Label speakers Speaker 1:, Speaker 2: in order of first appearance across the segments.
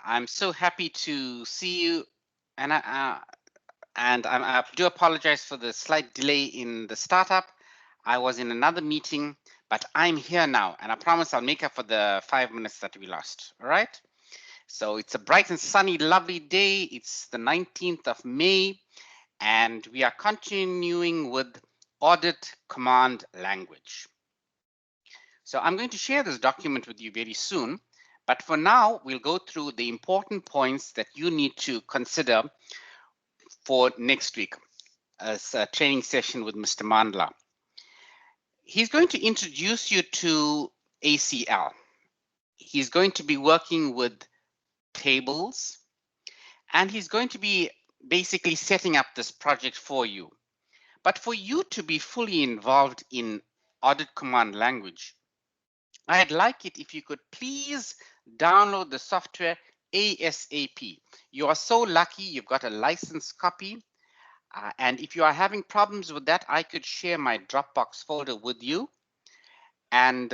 Speaker 1: I'm so happy to see you, and I do apologize for the slight delay in the startup. I was in another meeting, but I'm here now, and I promise I'll make up for the 5 minutes that we lost. All right. So it's a bright and sunny, lovely day. It's the 19th of May, and we are continuing with Audit Command Language. So I'm going to share this document with you very soon. But for now, we'll go through the important points that you need to consider for next week as a training session with Mr. Mandla. He's going to introduce you to ACL. He's going to be working with tables, and he's going to be basically setting up this project for you. But for you to be fully involved in Audit Command Language, I'd like it if you could please download the software ASAP. You are so lucky you've got a licensed copy. And if you are having problems with that, I could share my Dropbox folder with you. And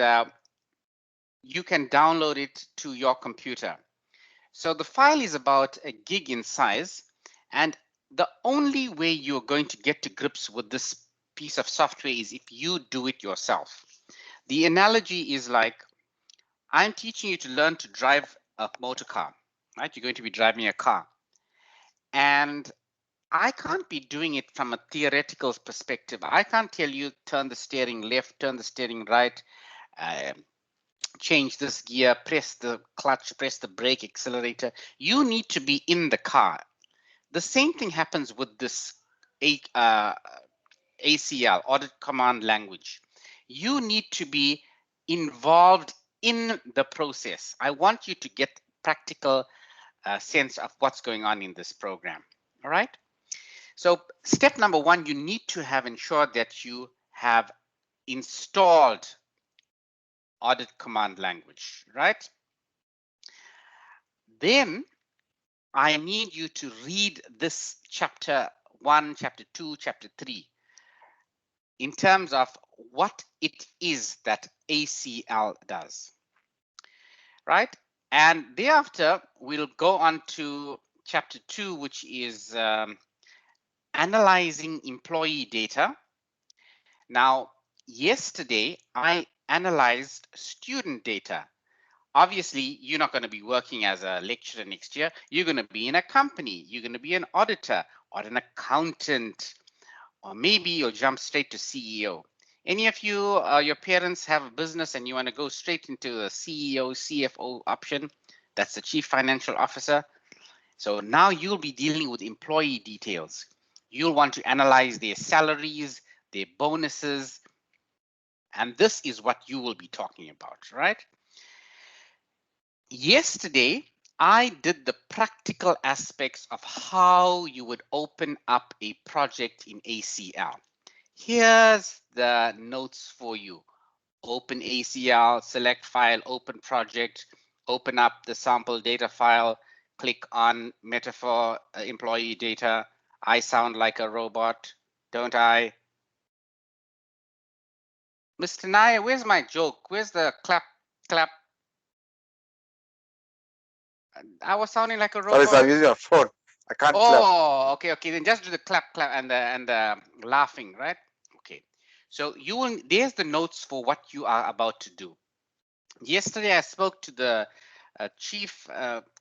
Speaker 1: you can download it to your computer. So the file is about a gig in size. And the only way you're going to get to grips with this piece of software is if you do it yourself. The analogy is like, I'm teaching you to learn to drive a motor car, right? You're going to be driving a car. And I can't be doing it from a theoretical perspective. I can't tell you turn the steering left, turn the steering right, change this gear, press the clutch, press the brake, accelerator. You need to be in the car. The same thing happens with this ACL, Audit Command Language. You need to be involved in the process. I want you to get practical sense of what's going on in this program. All right. So step number one, you need to have ensured that you have installed Audit Command Language, right? Then I need you to read this chapter 1, chapter 2, chapter 3 in terms of what it is that ACL does, right? And thereafter, we'll go on to chapter 2, which is analyzing employee data. Now, yesterday, I analyzed student data. Obviously, you're not going to be working as a lecturer next year. You're going to be in a company. You're going to be an auditor or an accountant, or maybe you'll jump straight to CEO. Any of you, your parents have a business and you want to go straight into a CEO, CFO option, that's the Chief Financial Officer. So now you'll be dealing with employee details. You'll want to analyze their salaries, their bonuses, and this is what you will be talking about, right? Yesterday, I did the practical aspects of how you would open up a project in ACL. Here's the notes for you. Open ACL, select file, open project, open up the sample data file, click on metaphor employee data. I sound like a robot, don't I? Mr. Naya, where's my joke? Where's the clap? I was sounding like a robot.
Speaker 2: Sorry, sir, use your phone. I can't clap.
Speaker 1: Oh, okay. Then just do the clap and the laughing, right? Okay. So there's the notes for what you are about to do. Yesterday, I spoke to the chief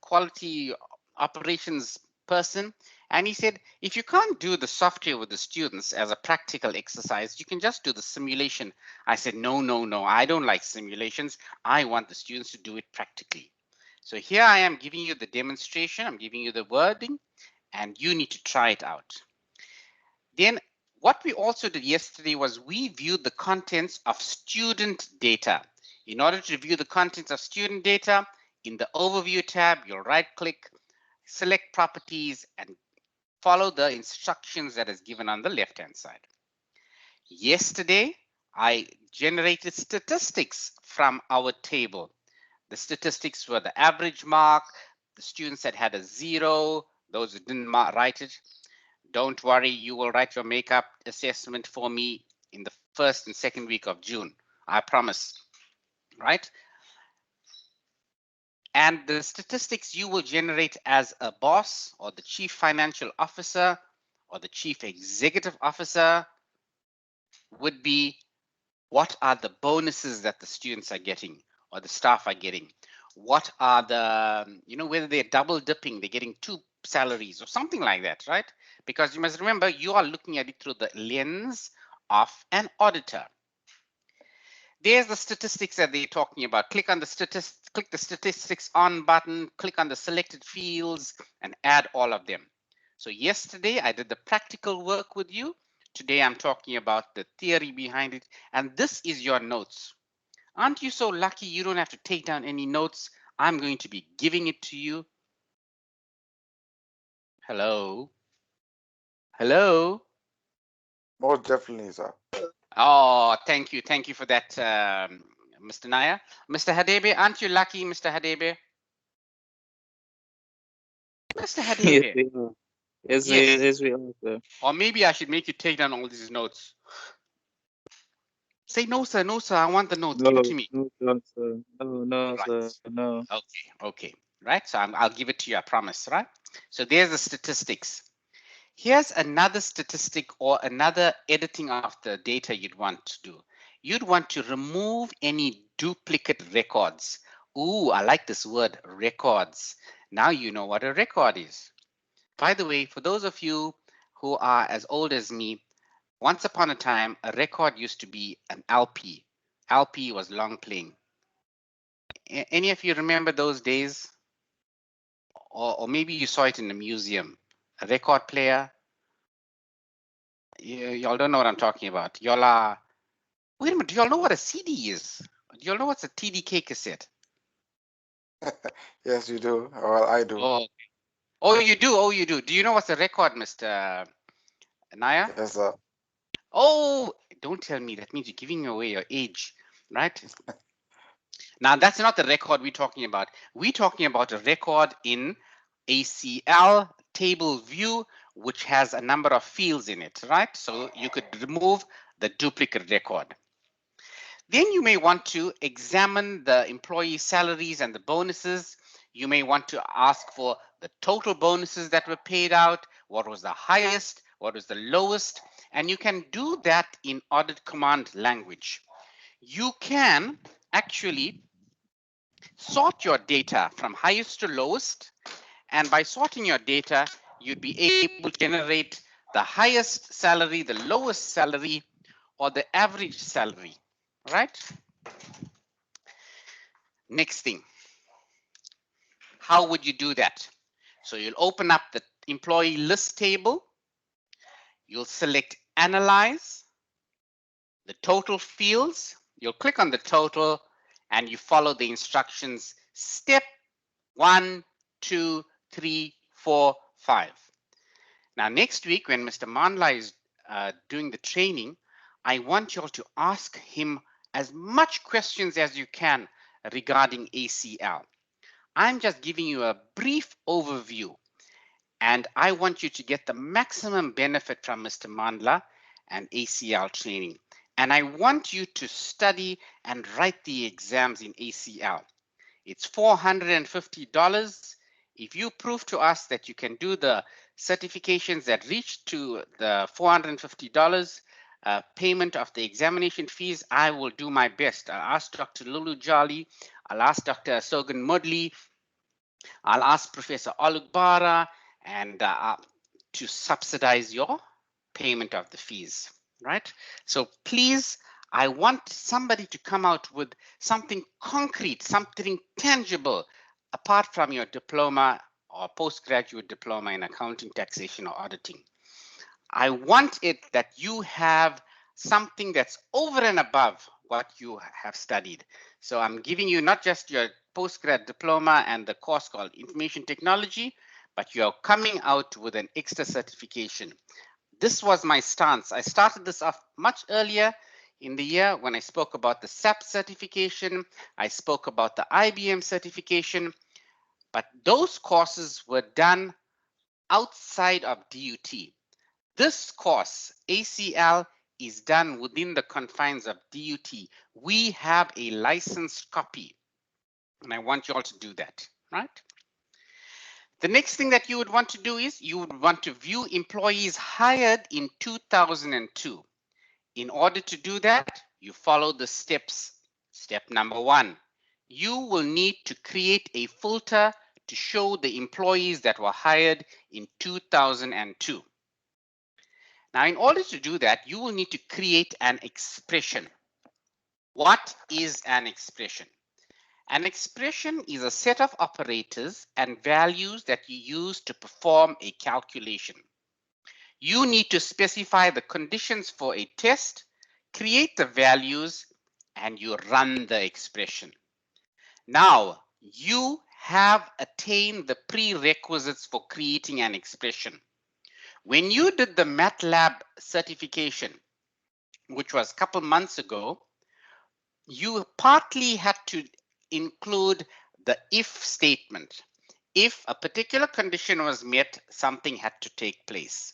Speaker 1: quality operations person, and he said, if you can't do the software with the students as a practical exercise, you can just do the simulation. I said, no, I don't like simulations. I want the students to do it practically. So here I am giving you the demonstration. I'm giving you the wording, and you need to try it out. Then what we also did yesterday was we viewed the contents of student data. In order to view the contents of student data, in the overview tab, you'll right click, select properties, and follow the instructions that is given on the left hand side. Yesterday, I generated statistics from our table. The statistics were the average mark, the students that had a 0, those who didn't write it. Don't worry, you will write your makeup assessment for me in the first and second week of June. I promise, right? And the statistics you will generate as a boss or the chief financial officer or the chief executive officer would be, what are the bonuses that the students are getting or the staff are getting? What are the, whether they're double dipping, they're getting two salaries or something like that, right? Because you must remember, you are looking at it through the lens of an auditor. There's the statistics that they're talking about. Click on the statistics on button, click on the selected fields and add all of them. So yesterday I did the practical work with you. Today I'm talking about the theory behind it, and this is your notes. Aren't you so lucky you don't have to take down any notes? I'm going to be giving it to you. Hello? Hello?
Speaker 2: Most definitely, sir.
Speaker 1: Oh, thank you. Thank you for that, Mr. Naya. Mr. Hadebe, aren't you lucky, Mr. Hadebe? Mr.
Speaker 3: Yes,
Speaker 1: Hadebe.
Speaker 3: we are.
Speaker 1: Yes.
Speaker 3: Yes, we are, sir.
Speaker 1: Or maybe I should make you take down all these notes. Say, no, sir, no, sir, I want the notes. Give it
Speaker 3: No,
Speaker 1: to me.
Speaker 3: no, sir. No,
Speaker 1: Right.
Speaker 3: sir. No.
Speaker 1: Okay. Right. So I'll give it to you, I promise, right? So there's the statistics. Here's another statistic or another editing of the data you'd want to do. You'd want to remove any duplicate records. Ooh, I like this word, records. Now you know what a record is. By the way, for those of you who are as old as me, once upon a time, a record used to be an LP. LP was long playing. Any of you remember those days? Or maybe you saw it in a museum. A record player. Y'all don't know what I'm talking about. Y'all are. Wait a minute. Do y'all know what a CD is? Do y'all know what's a TDK cassette?
Speaker 2: Yes, you do. Well, I do.
Speaker 1: Oh, you do. Oh, you do. Do you know what's a record, Mr. Naya?
Speaker 2: Yes, sir.
Speaker 1: Oh, don't tell me. That means you're giving away your age, right? Now, that's not the record we're talking about. We're talking about a record in ACL table view, which has a number of fields in it, right? So you could remove the duplicate record. Then you may want to examine the employee salaries and the bonuses. You may want to ask for the total bonuses that were paid out, what was the highest, what was the lowest, and you can do that in audit command language. You can actually sort your data from highest to lowest, and by sorting your data, you'd be able to generate the highest salary, the lowest salary, or the average salary, right? Next thing, how would you do that? So you'll open up the employee list table, you'll select analyze, the total fields, you'll click on the total, and you follow the instructions step 1, 2, 3, 4, 5. Now, next week, when Mr. Manla is doing the training, I want you all to ask him as much questions as you can regarding ACL. I'm just giving you a brief overview, and I want you to get the maximum benefit from Mr. Mandla and ACL training. And I want you to study and write the exams in ACL. It's $450. If you prove to us that you can do the certifications that reach to the $450 payment of the examination fees, I will do my best. I'll ask Dr. Lulu Jolly, I'll ask Dr. Sogan Mudley, I'll ask Professor Alugbara and to subsidize your payment of the fees, right? So please, I want somebody to come out with something concrete, something tangible, apart from your diploma or postgraduate diploma in accounting, taxation, or auditing. I want it that you have something that's over and above what you have studied. So I'm giving you not just your postgrad diploma and the course called information technology, but you're coming out with an extra certification. This was my stance. I started this off much earlier in the year when I spoke about the SAP certification. I spoke about the IBM certification, but those courses were done outside of DUT. This course, ACL, is done within the confines of DUT. We have a licensed copy. And I want you all to do that, right? The next thing that you would want to do is you would want to view employees hired in 2002. In order to do that, you follow the steps. Step number 1, you will need to create a filter to show the employees that were hired in 2002. Now, in order to do that, you will need to create an expression. What is an expression? An expression is a set of operators and values that you use to perform a calculation. You need to specify the conditions for a test, create the values, and you run the expression. Now, you have attained the prerequisites for creating an expression. When you did the MATLAB certification, which was a couple months ago, you partly had to include the if statement. If a particular condition was met, something had to take place.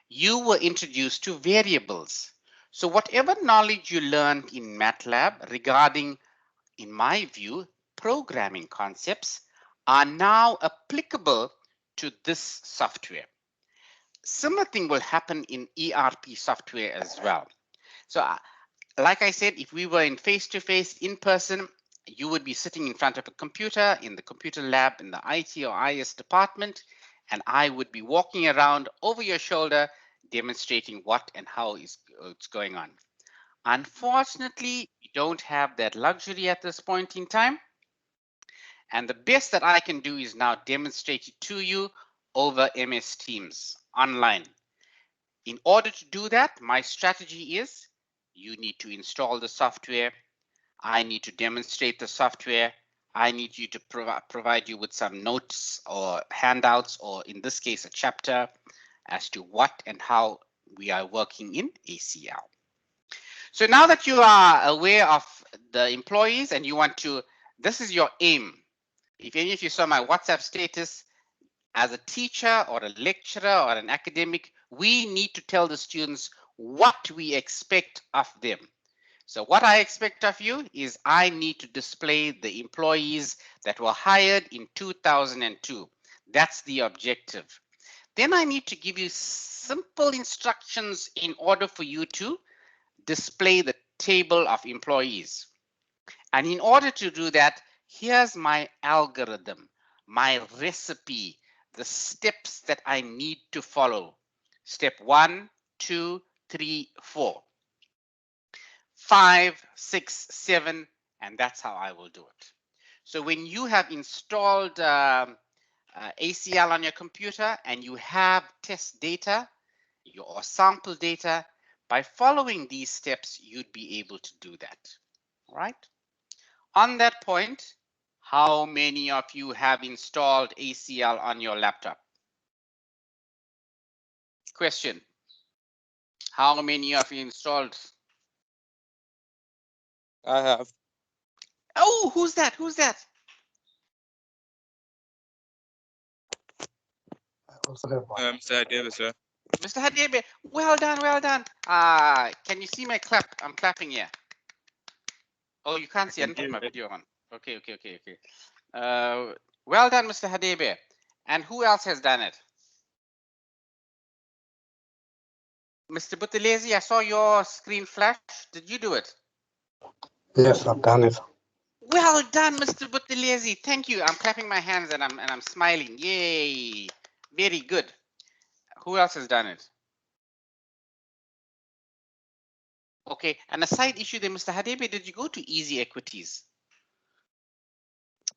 Speaker 1: You were introduced to variables. So whatever knowledge you learned in MATLAB regarding, in my view, programming concepts are now applicable to this software. Similar thing will happen in ERP software as well. So like I said, if we were in face-to-face, in person, you would be sitting in front of a computer in the computer lab in the IT or IS department, and I would be walking around over your shoulder demonstrating what and how it's going on. Unfortunately, we don't have that luxury at this point in time. And the best that I can do is now demonstrate it to you over MS Teams online. In order to do that, my strategy is you need to install the software. I need to demonstrate the software. I need you to provide you with some notes or handouts, or in this case, a chapter as to what and how we are working in ACL. So now that you are aware of the employees and you want to, this is your aim. If any of you saw my WhatsApp status, as a teacher or a lecturer or an academic, we need to tell the students what we expect of them. So what I expect of you is I need to display the employees that were hired in 2002. That's the objective. Then I need to give you simple instructions in order for you to display the table of employees. And in order to do that, here's my algorithm, my recipe, the steps that I need to follow. Step 1, 2, 3, 4, 5, 6, 7, and that's how I will do it. So when you have installed ACL on your computer and you have test data or sample data, by following these steps, you'd be able to do that. All right. On that point, how many of you have installed ACL on your laptop? Question. How many of you installed?
Speaker 3: I have.
Speaker 1: Oh, who's that? Who's that?
Speaker 3: Mr. Davis, sir.
Speaker 1: Mr. Hadebe, well done, well done. Can you see my clap? I'm clapping here. Oh, you can't see. I didn't put my video on. Okay. Well done, Mr. Hadebe. And who else has done it? Mr. Buthelezi, I saw your screen flash. Did you do it?
Speaker 4: Yes, I've done it.
Speaker 1: Well done, Mr. Buthelezi. Thank you. I'm clapping my hands and I'm smiling. Yay! Very good. Who else has done it? Okay. And a side issue there, Mr. Hadebe, did you go to Easy Equities?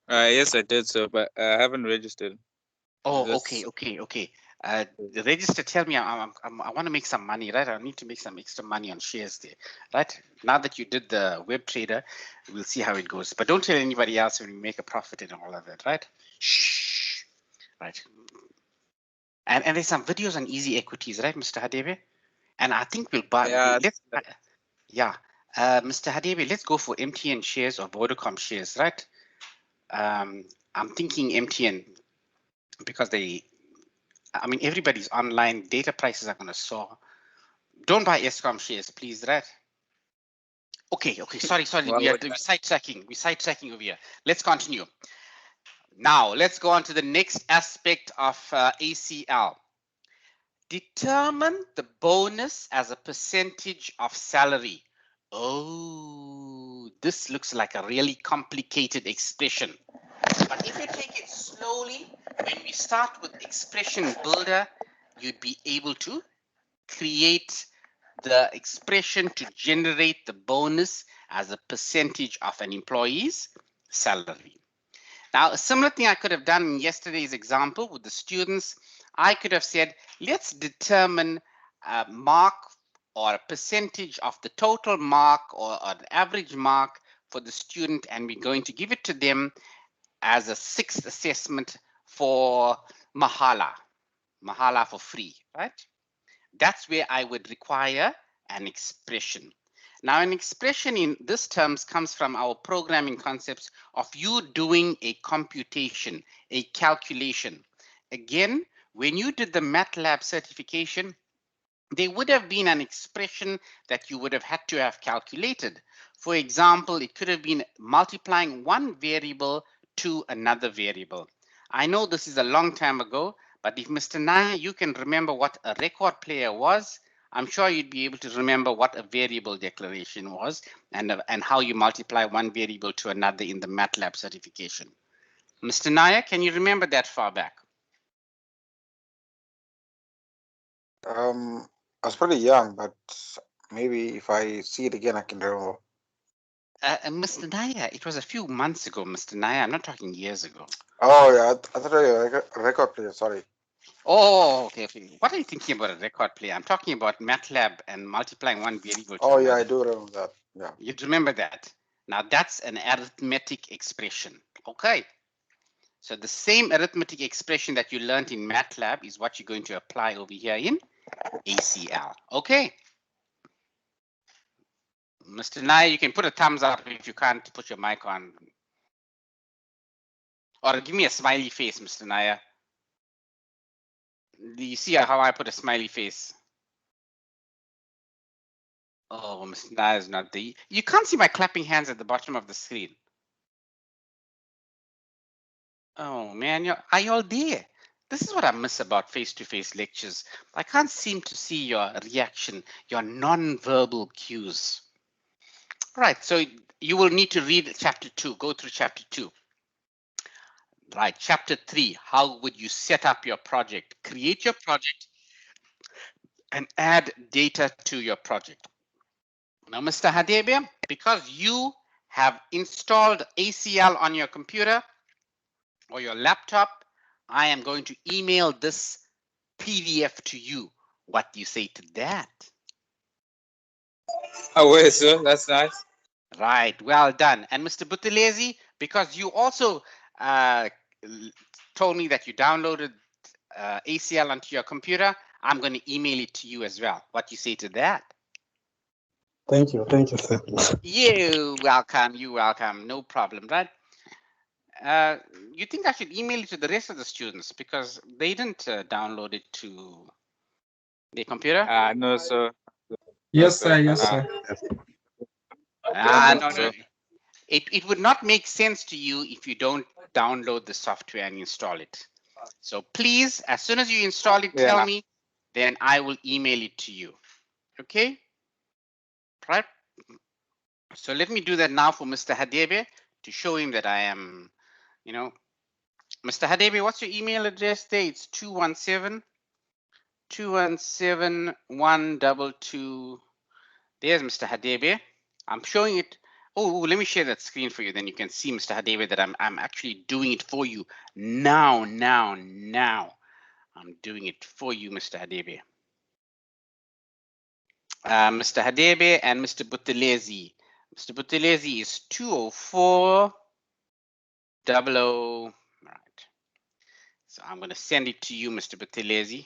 Speaker 3: Yes, I did, sir, but I haven't registered.
Speaker 1: Oh, okay. The register tell me I want to make some money, right? I need to make some extra money on shares there, right? Now that you did the web trader, we'll see how it goes. But don't tell anybody else when you make a profit and all of that, right? Shh. Right. And there's some videos on Easy Equities, right, Mr. Hadebe? And I think we'll buy. Yeah. Mr. Hadebe, let's go for MTN shares or Vodacom shares, right? I'm thinking MTN because everybody's online, data prices are going to soar. Don't buy Eskom shares, please, right? Okay, sorry.
Speaker 3: Well,
Speaker 1: We're sidetracking over here. Let's continue. Now, let's go on to the next aspect of ACL. Determine the bonus as a percentage of salary. Oh, this looks like a really complicated expression. But if you take it slowly, when we start with expression builder, you'd be able to create the expression to generate the bonus as a percentage of an employee's salary. Now, a similar thing I could have done in yesterday's example with the students, I could have said, let's determine a mark or a percentage of the total mark or an average mark for the student, and we're going to give it to them as a sixth assessment for Mahala for free, right? That's where I would require an expression. Now, an expression in this terms comes from our programming concepts of you doing a computation, a calculation. Again, when you did the MATLAB certification, there would have been an expression that you would have had to have calculated. For example, it could have been multiplying one variable to another variable. I know this is a long time ago, but if Mr. Naya, you can remember what a record player was, I'm sure you'd be able to remember what a variable declaration was and how you multiply one variable to another in the MATLAB certification. Mr. Naya, can you remember that far back?
Speaker 2: I was pretty young, but maybe if I see it again, I can remember.
Speaker 1: Mr. Naya, it was a few months ago, Mr. Naya. I'm not talking years ago.
Speaker 2: Oh yeah, I thought you were a record player. Sorry.
Speaker 1: Oh, okay. What are you thinking about a record player? I'm talking about MATLAB and multiplying one variable to
Speaker 2: Oh
Speaker 1: another.
Speaker 2: yeah, I do remember that. Yeah.
Speaker 1: You'd remember that. Now that's an arithmetic expression. Okay. So the same arithmetic expression that you learned in MATLAB is what you're going to apply over here in ACL. Okay. Mr. Naya, you can put a thumbs up if you can't put your mic on. Or give me a smiley face, Mr. Naya. Do you see how I put a smiley face? Oh, Mr. Naya is not there. You can't see my clapping hands at the bottom of the screen. Oh man, are you all there? This is what I miss about face-to-face lectures. I can't seem to see your reaction, your non-verbal cues. Right, so you will need to read chapter 2, go through chapter 2. Right, chapter 3, how would you set up your project? Create your project and add data to your project. Now, Mr. Hadebe, because you have installed ACL on your computer or your laptop, I am going to email this PDF to you. What do you say to that?
Speaker 3: Oh, wait, sir. That's nice.
Speaker 1: Right, well done. And Mr. Buthelezi, because you also told me that you downloaded ACL onto your computer, I'm going to email it to you as well. What do you say to that?
Speaker 4: Thank you, sir.
Speaker 1: You're welcome, no problem, right? You think I should email it to the rest of the students because they didn't download it to their computer?
Speaker 3: No, sir.
Speaker 5: Yes, sir. Yes,
Speaker 3: Uh,
Speaker 5: sir.
Speaker 1: No. It would not make sense to you if you don't download the software and install it. So please, as soon as you install it, tell me, then I will email it to you. Okay? Right? So let me do that now for Mr. Hadebe to show him that I am, Mr. Hadebe, what's your email address there? It's 217-122. There's Mr. Hadebe. I'm showing it. Oh, let me share that screen for you. Then you can see, Mr. Hadebe, that I'm actually doing it for you now. I'm doing it for you, Mr. Hadebe. Mr. Hadebe and Mr. Buthelezi. Mr. Buthelezi is 20400. All right. So I'm going to send it to you, Mr. Buthelezi.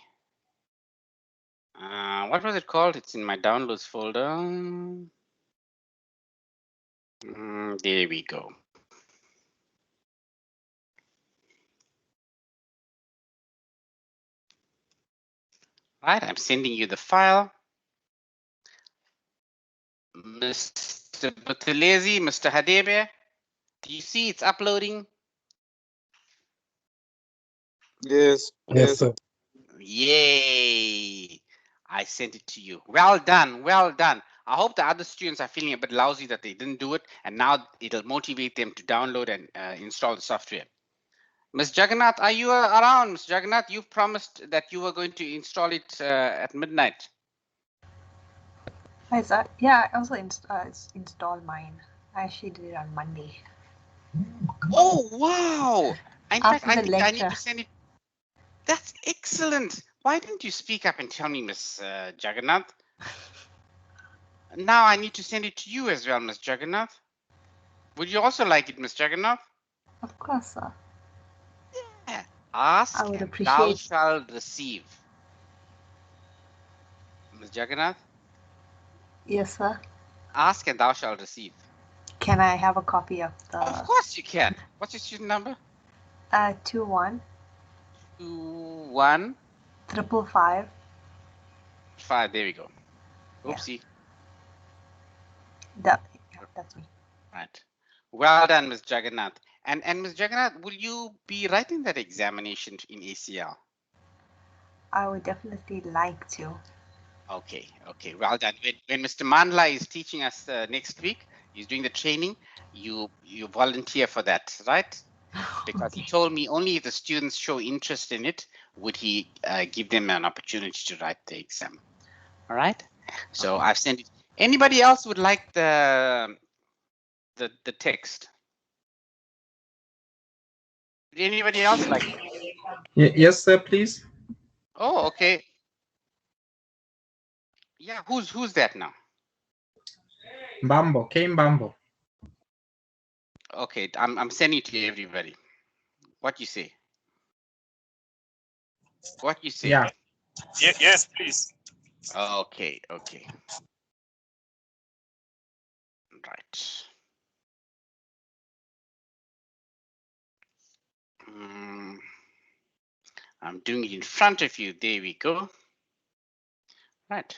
Speaker 1: What was it called? It's in my downloads folder. There we go. Right, I'm sending you the file. Mr. Buthelezi, Mr. Hadebe, do you see it's uploading?
Speaker 3: Yes.
Speaker 4: Yes, sir.
Speaker 1: Yay! I sent it to you. Well done, well done. I hope the other students are feeling a bit lousy that they didn't do it, and now it'll motivate them to download and install the software. Ms. Jagannath, are you around? Ms. Jagannath, you promised that you were going to install it at midnight.
Speaker 6: Hi, sir. Yeah, I also installed mine. I actually did it on Monday.
Speaker 1: Oh, wow. In fact,
Speaker 6: After
Speaker 1: I
Speaker 6: the
Speaker 1: think I need
Speaker 6: lecture.
Speaker 1: to send it. That's excellent. Why didn't you speak up and tell me, Ms. Jagannath? Now I need to send it to you as well, Ms. Jagannath. Would you also like it, Ms. Jagannath?
Speaker 6: Of course, sir.
Speaker 1: Yeah. Ask
Speaker 6: I would
Speaker 1: and thou
Speaker 6: appreciate.
Speaker 1: shalt receive. Ms. Jagannath,
Speaker 6: Yes, sir.
Speaker 1: ask and thou shalt receive.
Speaker 6: Can I have a copy of
Speaker 1: Of
Speaker 6: the
Speaker 1: course you can. What's your student number?
Speaker 6: 21
Speaker 1: 21
Speaker 6: 555?
Speaker 1: 5. There we go.
Speaker 6: Yeah.
Speaker 1: Oopsie.
Speaker 6: That's me.
Speaker 1: Right. Well done, Ms. Jagannath. And Ms. Jagannath, will you be writing that examination in ACL?
Speaker 6: I would definitely like to.
Speaker 1: Okay, okay, well done. When Mr. Mandla is teaching us next week, he's doing the training, you volunteer for that, right? Because he
Speaker 6: Okay.
Speaker 1: told me only if the students show interest in it, would he give them an opportunity to write the exam. All right, so
Speaker 6: Okay.
Speaker 1: I've sent it. Anybody else would like the text? Would anybody else like it?
Speaker 5: Yes, sir, please.
Speaker 1: Oh, okay. Yeah, who's that now?
Speaker 5: Bambo, Kane Bambo.
Speaker 1: Okay, I'm sending it to everybody. What you say? What you say?
Speaker 5: Yeah.
Speaker 3: Yes, please.
Speaker 1: Okay, okay. Right. I'm doing it in front of you. There we go. Right.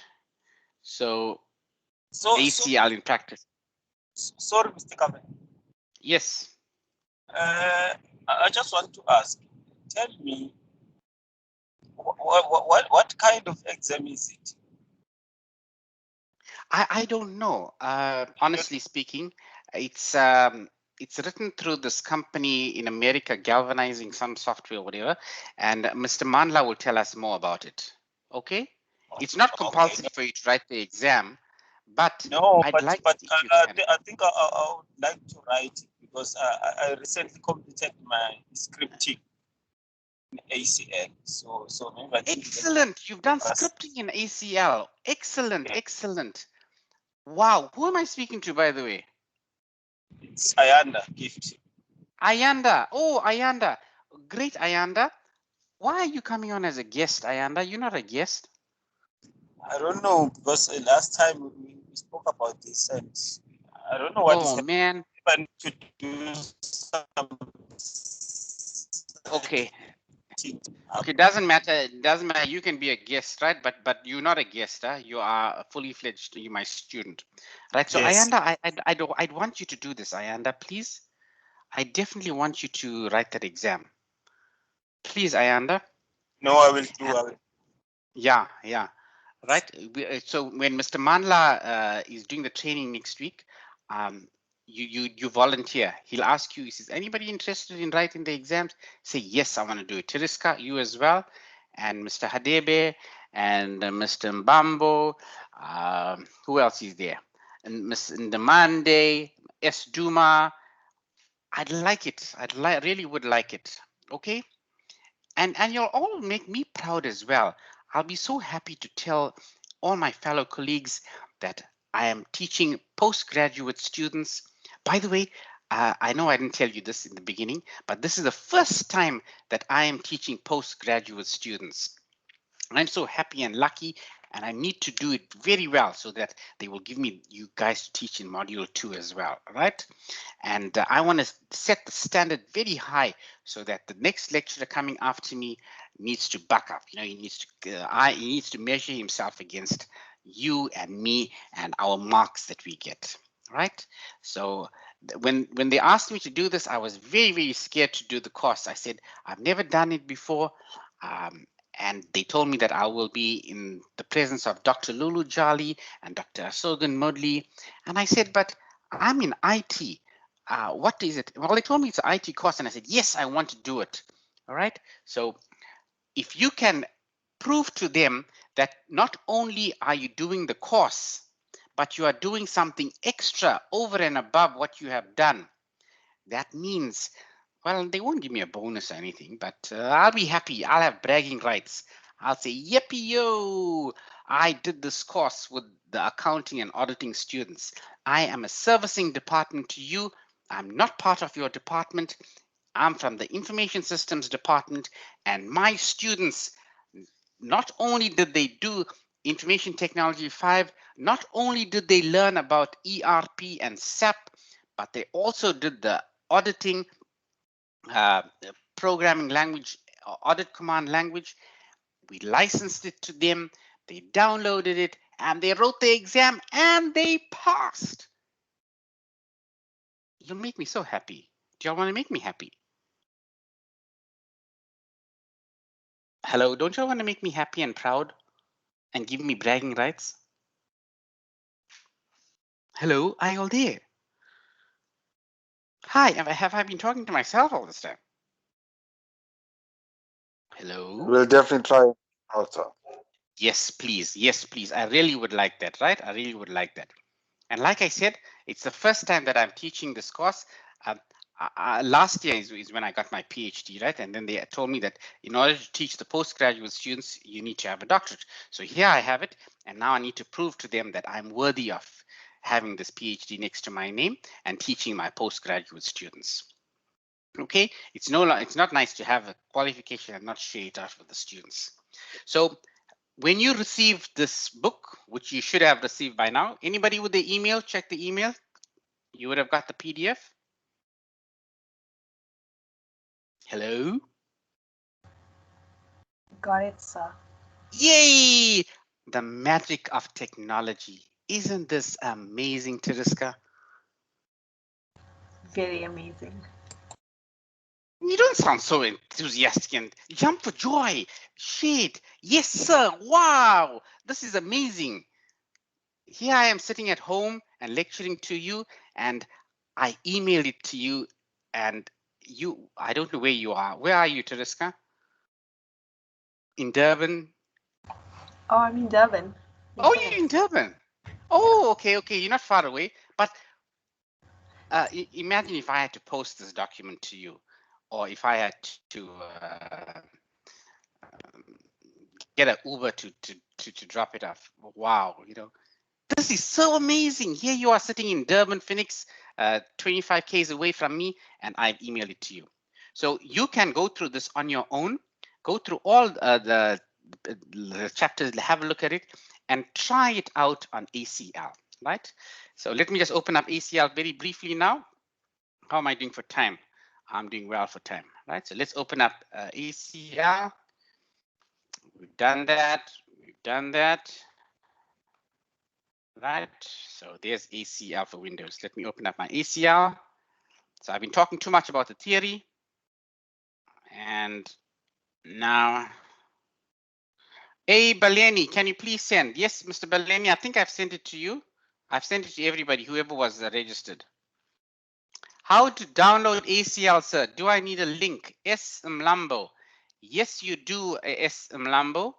Speaker 1: So ACL in practice.
Speaker 7: Sorry, Mr. Kamen.
Speaker 1: Yes.
Speaker 7: I just want to ask. Tell me, what kind of exam is it?
Speaker 1: I don't know. Honestly speaking, it's written through this company in America, galvanizing some software or whatever, and Mr. Mandla will tell us more about it. Okay? It's not compulsory for you to write the exam, but
Speaker 7: No,
Speaker 1: I'd
Speaker 7: but
Speaker 1: like
Speaker 7: but
Speaker 1: if you can.
Speaker 7: I think I would like to write it because I recently completed my scripting in ACL. So maybe I think
Speaker 1: Excellent. You've done scripting in ACL. Excellent, excellent. Wow. Who am I speaking to, by the way?
Speaker 7: it's Ayanda gift.
Speaker 1: Ayanda. Oh, Ayanda. Great, Ayanda. Why are you coming on as a guest, Ayanda? You're not a guest.
Speaker 7: I don't know because last time we spoke about this and I don't know what is happening.
Speaker 1: Man.
Speaker 7: I need to do some.
Speaker 1: Okay. Okay, doesn't matter. Doesn't matter. You can be a guest, right? But you're not a guest, huh? You are a fully fledged. You're my student, right? So
Speaker 7: Yes.
Speaker 1: Ayanda, I'd want you to do this, Ayanda, please. I definitely want you to write that exam. Please, Ayanda.
Speaker 7: No, I will do.
Speaker 1: Yeah, yeah. Right. So when Mr. Manla is doing the training next week, you volunteer. He'll ask you, he says, anybody interested in writing the exams? Say, yes, I want to do it. Teriska, you as well. And Mr. Hadebe and Mr. Mbambo. Who else is there? And Mr. Ndamande, S. Duma. I'd like it. Really would like it. Okay. And you'll all make me proud as well. I'll be so happy to tell all my fellow colleagues that I am teaching postgraduate students. By the way, I know I didn't tell you this in the beginning, but this is the first time that I am teaching postgraduate students. I'm so happy and lucky, and I need to do it very well so that they will give me you guys to teach in module 2 as well, right? And I want to set the standard very high so that the next lecturer coming after me needs to back up. You know, he needs to measure himself against you and me and our marks that we get, right? So when they asked me to do this, I was very, very scared to do the course. I said, I've never done it before. And they told me that I will be in the presence of Dr. Lulu Jali and Dr. Asogan Modley. And I said, but I'm in IT. What is it? Well, they told me it's an IT course. And I said, yes, I want to do it. All right. So if you can prove to them that not only are you doing the course, but you are doing something extra over and above what you have done, that means, well, they won't give me a bonus or anything, but I'll be happy. I'll have bragging rights. I'll say, yippee yo, I did this course with the accounting and auditing students. I am a servicing department to you. I'm not part of your department. I'm from the information systems department, and my students, not only did they do information technology 5, not only did they learn about ERP and SAP, but they also did the auditing, programming language, audit command language. We licensed it to them, they downloaded it, and they wrote the exam and they passed. You make me so happy. Do y'all want to make me happy? Hello, don't y'all want to make me happy and proud and give me bragging rights? Hello, are you all there? Hi, have I been talking to myself all this time? Hello?
Speaker 2: We'll definitely try also.
Speaker 1: Yes, please. Yes, please. I really would like that, right? I really would like that. And like I said, it's the first time that I'm teaching this course. Last year is when I got my PhD, right? And then they told me that in order to teach the postgraduate students, you need to have a doctorate. So here I have it, and now I need to prove to them that I'm worthy of having this PhD next to my name and teaching my postgraduate students. Okay, it's not nice to have a qualification and not share it out with the students. So when you receive this book, which you should have received by now, anybody with the email, check the email. You would have got the PDF. Hello?
Speaker 6: Got it, sir.
Speaker 1: Yay! The magic of technology. Isn't this amazing, Tiriska?
Speaker 6: Very amazing.
Speaker 1: You don't sound so enthusiastic and jump for joy. Shit. Yes, sir. Wow. This is amazing. Here I am sitting at home and lecturing to you, and I emailed it to you, and I don't know where you are. Where are you, Tiriska? In Durban?
Speaker 6: Oh, I'm in Durban.
Speaker 1: Oh, you're in Durban. Oh, okay. You're not far away. But imagine if I had to post this document to you, or if I had to get an Uber to drop it off. Wow, this is so amazing. Here you are sitting in Durban, Phoenix, 25 k's away from me, and I've emailed it to you. So you can go through this on your own, go through all the chapters, have a look at it, and try it out on ACL, right? So let me just open up ACL very briefly now. How am I doing for time? I'm doing well for time, right? So let's open up ACL. We've done that. Right, so there's ACL for Windows. Let me open up my ACL. So I've been talking too much about the theory. And now, hey, Baleni, can you please send? Yes, Mr. Baleni, I think I've sent it to you. I've sent it to everybody, whoever was registered. How to download ACL, sir? Do I need a link? S. Mlambo. Yes, you do, S. Mlambo.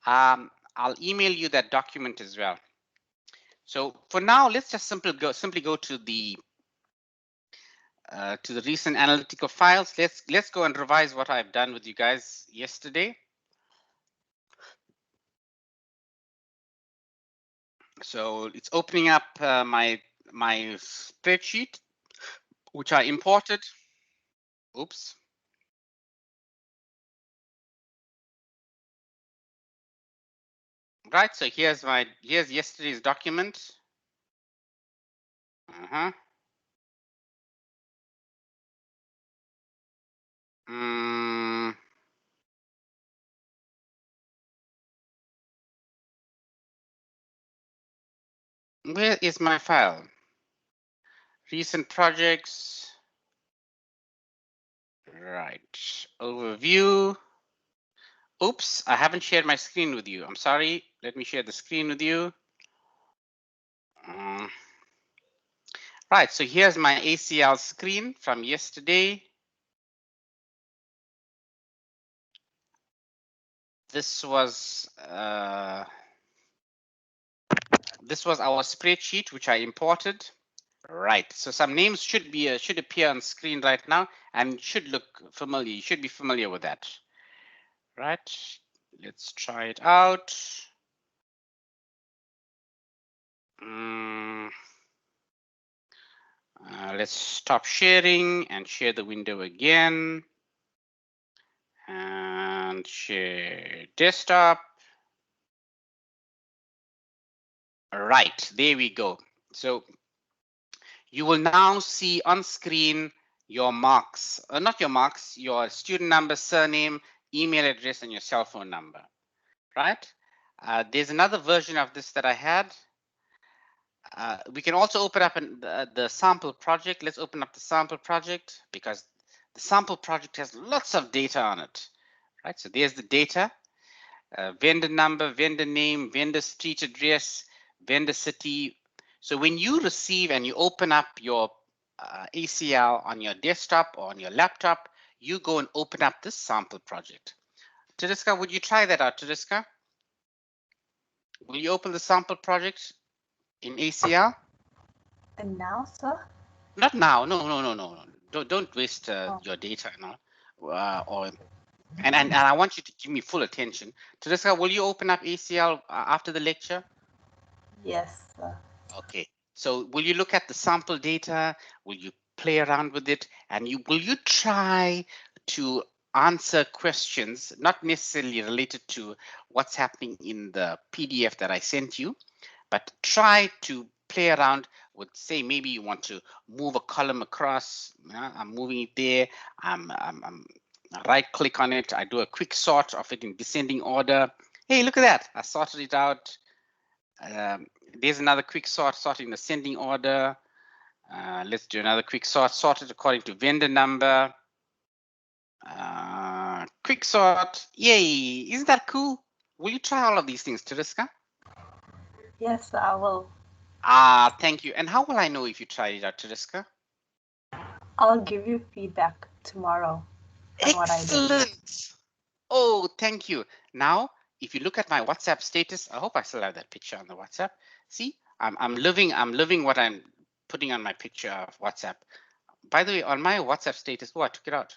Speaker 1: I'll email you that document as well. So for now, let's just simply go to the recent analytical files. Let's go and revise what I've done with you guys yesterday. So it's opening up my spreadsheet, which I imported. Oops. Right. So here's yesterday's document. Where is my file? Recent projects. Right. Overview. Oops, I haven't shared my screen with you. I'm sorry. Let me share the screen with you. Right, so here's my ACL screen from yesterday. This was our spreadsheet which I imported. Right, so some names should appear on screen right now and should look familiar. You should be familiar with that. Right, let's try it out. Let's stop sharing and share the window again. And share desktop. Right, there we go. So you will now see on screen your marks, not your marks, your student number, surname, email address, and your cell phone number, right? There's another version of this that I had. We can also open up the sample project. Let's open up the sample project because the sample project has lots of data on it, right? So there's the data, vendor number, vendor name, vendor street address, vendor city. So when you receive and you open up your ACL on your desktop or on your laptop, you go and open up this sample project. Tariska, would you try that out, Tariska? Will you open the sample project in ACL?
Speaker 6: And now, sir?
Speaker 1: Not now. No. Don't waste your data now. And I want you to give me full attention. Tariska, will you open up ACL after the lecture?
Speaker 6: Yes, sir.
Speaker 1: Okay. So will you look at the sample data? Will you play around with it? And will you try to answer questions, not necessarily related to what's happening in the PDF that I sent you, but try to play around with, say, maybe you want to move a column across. I'm moving it there. I'm right click on it. I do a quick sort of it in descending order. Hey, look at that. I sorted it out. There's another quick sort in ascending order. Let's do another quick sort it according to vendor number. Quick sort. Yay, isn't that cool? Will you try all of these things, Tariska?
Speaker 6: Yes, I will.
Speaker 1: Thank you. And how will I know if you tried it out, Tariska?
Speaker 6: I'll give you feedback tomorrow on what I did.
Speaker 1: Excellent. Oh, thank you. Now, if you look at my WhatsApp status, I hope I still have that picture on the WhatsApp. See, I'm living what I'm putting on my picture of WhatsApp. By the way, on my WhatsApp status, oh, I took it out.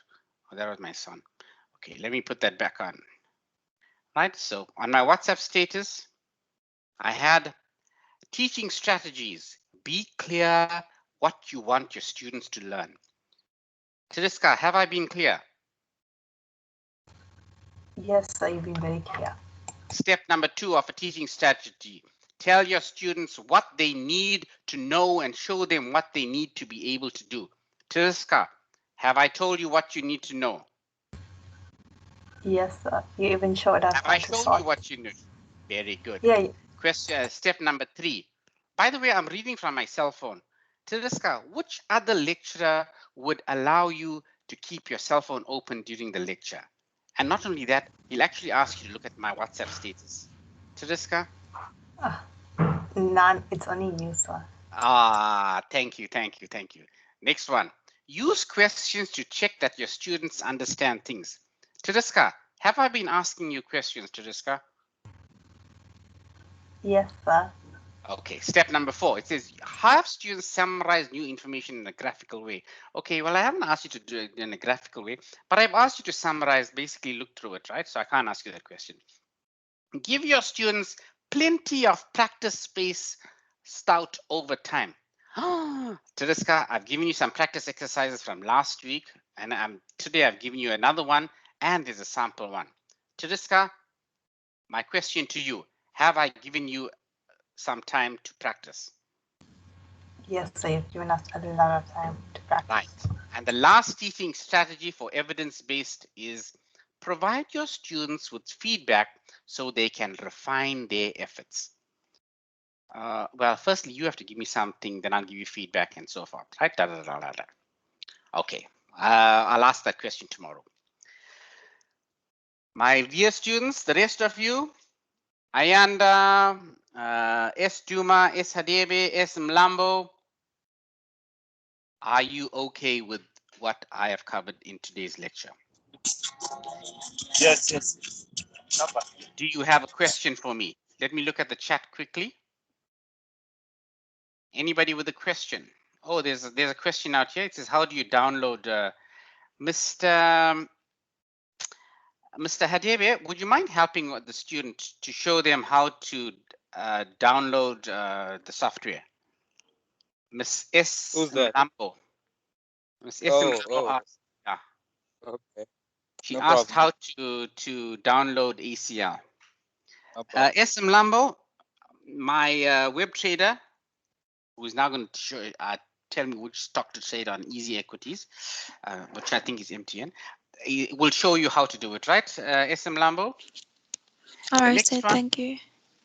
Speaker 1: Oh, that was my son. Okay, let me put that back on. Right, so on my WhatsApp status, I had teaching strategies. Be clear what you want your students to learn. Tariska, have I been clear?
Speaker 6: Yes, sir, you've been very clear.
Speaker 1: Step number 2 of a teaching strategy. Tell your students what they need to know and show them what they need to be able to do. Tariska, have I told you what you need to know?
Speaker 6: Yes, sir. You even showed us
Speaker 1: Have
Speaker 6: how
Speaker 1: I
Speaker 6: to
Speaker 1: shown
Speaker 6: sort.
Speaker 1: you what you need? Very good.
Speaker 6: Yeah.
Speaker 1: Question. Step number 3. By the way, I'm reading from my cell phone. Tariska, which other lecturer would allow you to keep your cell phone open during the lecture? And not only that, he'll actually ask you to look at my WhatsApp status. Tariska?
Speaker 6: None. It's only you, sir.
Speaker 1: Thank you. Next one. Use questions to check that your students understand things. Tariska, have I been asking you questions, Tariska?
Speaker 6: Yes, sir.
Speaker 1: Okay, step number 4. It says, have students summarize new information in a graphical way. Okay, well, I haven't asked you to do it in a graphical way, but I've asked you to summarize, basically look through it, right? So I can't ask you that question. Give your students plenty of practice space stout over time. Tariska, I've given you some practice exercises from last week, and today I've given you another one, and there's a sample one. Tariska, my question to you, have I given you some time to practice?
Speaker 6: Yes, sir. You've given us a lot of time to practice.
Speaker 1: Right. And the last teaching strategy for evidence-based is provide your students with feedback so they can refine their efforts. Well, firstly, you have to give me something, then I'll give you feedback and so forth, right? Da, da, da, da, da. Okay, I'll ask that question tomorrow. My dear students, the rest of you, Ayanda, S. Juma, S. Hadebe, S. Mlambo, are you okay with what I have covered in today's lecture?
Speaker 7: Yes, yes. Cover.
Speaker 1: Do you have a question for me? Let me look at the chat quickly. Anybody with a question? Oh, there's a question out here. It says, how do you download Mr. Hadebe, would you mind helping the student to show them how to download the software? Miss S.
Speaker 3: Who's that?
Speaker 1: Mlambo. Miss S.
Speaker 3: Oh,
Speaker 1: Mlambo
Speaker 3: oh,
Speaker 1: asked, yeah,
Speaker 3: okay.
Speaker 1: she
Speaker 3: No
Speaker 1: asked
Speaker 3: problem.
Speaker 1: how to download ACL.
Speaker 3: No problem.
Speaker 1: S. Mlambo, my web trader, who is now going to show, tell me which stock to trade on Easy Equities, which I think is MTN. He will show you how to do it, right, S. Mlambo?
Speaker 8: All
Speaker 1: The
Speaker 8: right,
Speaker 1: next
Speaker 8: sir.
Speaker 1: one.
Speaker 8: Thank you.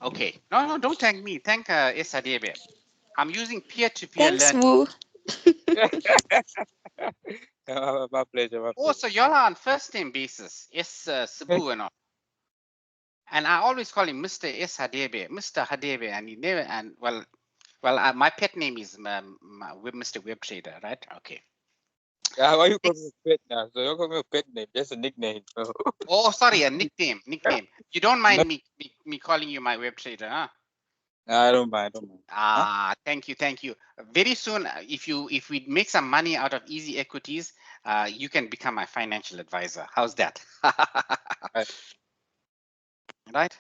Speaker 1: Okay. No, don't thank me. Thank S. Hadebe. I'm using peer-to-peer
Speaker 8: Thanks,
Speaker 1: learning.
Speaker 8: Wu.
Speaker 3: My pleasure, my
Speaker 1: Oh,
Speaker 3: pleasure.
Speaker 1: so y'all are on first name basis. S. Sabu and all. And I always call him Mr. S. Hadebe, Mr. Hadebe, and he never. And well, my pet name is Mr. Web Trader, right? Okay.
Speaker 3: Yeah, why you call me a pet now? So you call me a pet name, just a nickname.
Speaker 1: Oh, sorry, a nickname. You don't
Speaker 3: No.
Speaker 1: mind me calling you my Web Trader, huh?
Speaker 3: I don't mind, I don't mind.
Speaker 1: Ah, thank you. Very soon, if we make some money out of Easy Equities, you can become my financial advisor. How's that? Right?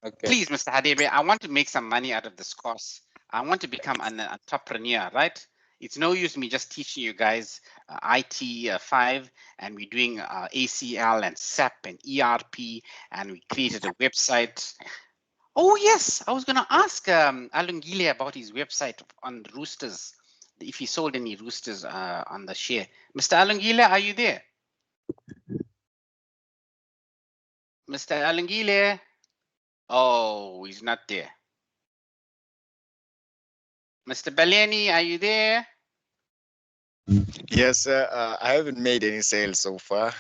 Speaker 3: Okay.
Speaker 1: Please, Mr. Hadebe, I want to make some money out of this course. I want to become an entrepreneur, right? It's no use me just teaching you guys IT 5, and we're doing ACL and SAP and ERP, and we created a website. Oh yes, I was going to ask Alungile about his website on roosters, if he sold any roosters on the share. Mr. Alungile, are you there? Mr. Alungile? Oh, he's not there. Mr. Baleni, are you there?
Speaker 9: Yes, sir. I haven't made any sales so far.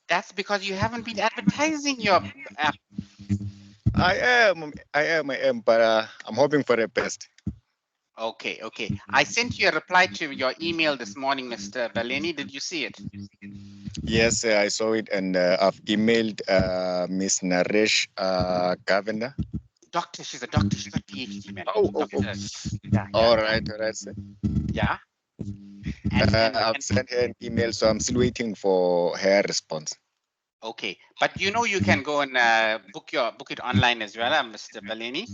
Speaker 1: That's because you haven't been advertising your app.
Speaker 9: I am, but I'm hoping for the best.
Speaker 1: Okay. I sent you a reply to your email this morning, Mr. Baleni. Did you see it?
Speaker 9: Yes, sir, I saw it, and I've emailed Miss Naresh Governor.
Speaker 1: Doctor, she's a doctor. She's got PhD, man.
Speaker 9: Oh.
Speaker 1: Doctor. Yeah.
Speaker 9: All right, sir.
Speaker 1: Yeah. And
Speaker 9: I've sent her an email, so I'm still waiting for her response.
Speaker 1: okay, but you know you can go and book it online as well, Mr. Baleni.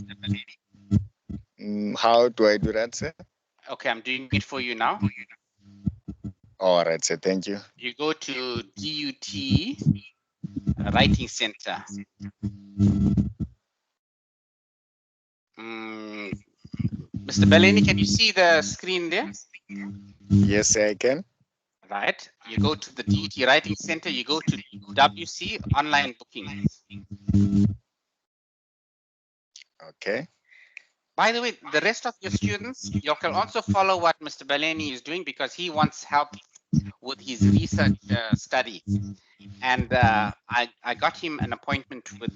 Speaker 9: How do I do that, sir?
Speaker 1: Okay, I'm doing it for you now.
Speaker 9: All right, sir. Thank you.
Speaker 1: You go to DUT Writing Center. Mr. Baleni, can you see the screen there?
Speaker 9: Yes, sir, I can.
Speaker 1: Right. You go to the DUT Writing Center. You go to WC Online Bookings.
Speaker 9: Okay.
Speaker 1: By the way, the rest of your students, you can also follow what Mr. Baleni is doing because he wants help with his research study. And I got him an appointment with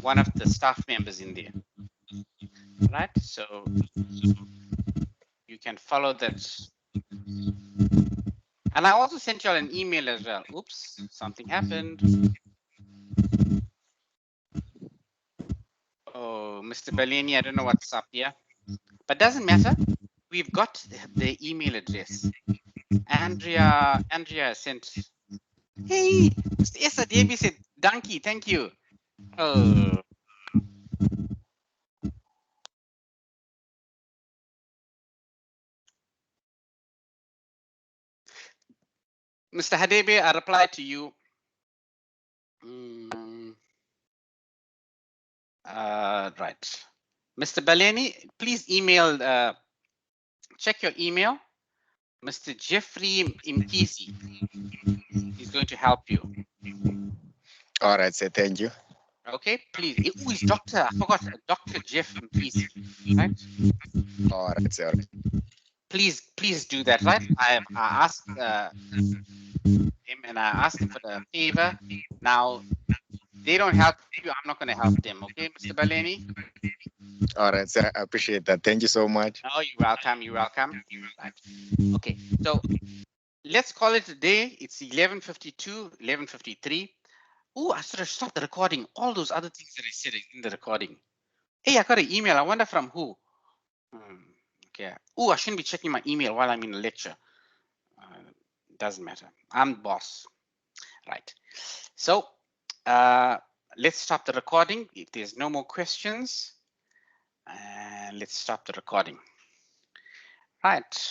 Speaker 1: one of the staff members in there. Right? So you can follow that. And I also sent you all an email as well. Oops, something happened. Oh, Mr. Baleni, I don't know what's up here. But doesn't matter. We've got the email address. Andrea sent. Hey, Mr. Esadebi said, "Donkey, thank you." Oh. Mr. Hadebe, I replied to you. Right. Mr. Baleni, please email, check your email. Mr. Jeffrey Imkisi is going to help you.
Speaker 9: All right, sir. Thank you.
Speaker 1: Okay, please. Who is Doctor? I forgot. Dr. Jeff Mpisi, right?
Speaker 9: All right, sir.
Speaker 1: Please do that, right? I asked him and I asked him for the favor. Now they don't help you. I'm not going to help them. Okay, Mr. Baleni?
Speaker 9: All right, sir. I appreciate that. Thank you so much.
Speaker 1: Oh, you're welcome. You're welcome. Right. Okay, so let's call it a day. It's 11:52, 11:53. Oh, I should have stopped the recording. All those other things that I said in the recording. Hey, I got an email. I wonder from who. Okay. Oh, I shouldn't be checking my email while I'm in a lecture. Doesn't matter. I'm the boss. Right. So let's stop the recording. If there's no more questions, let's stop the recording. Right.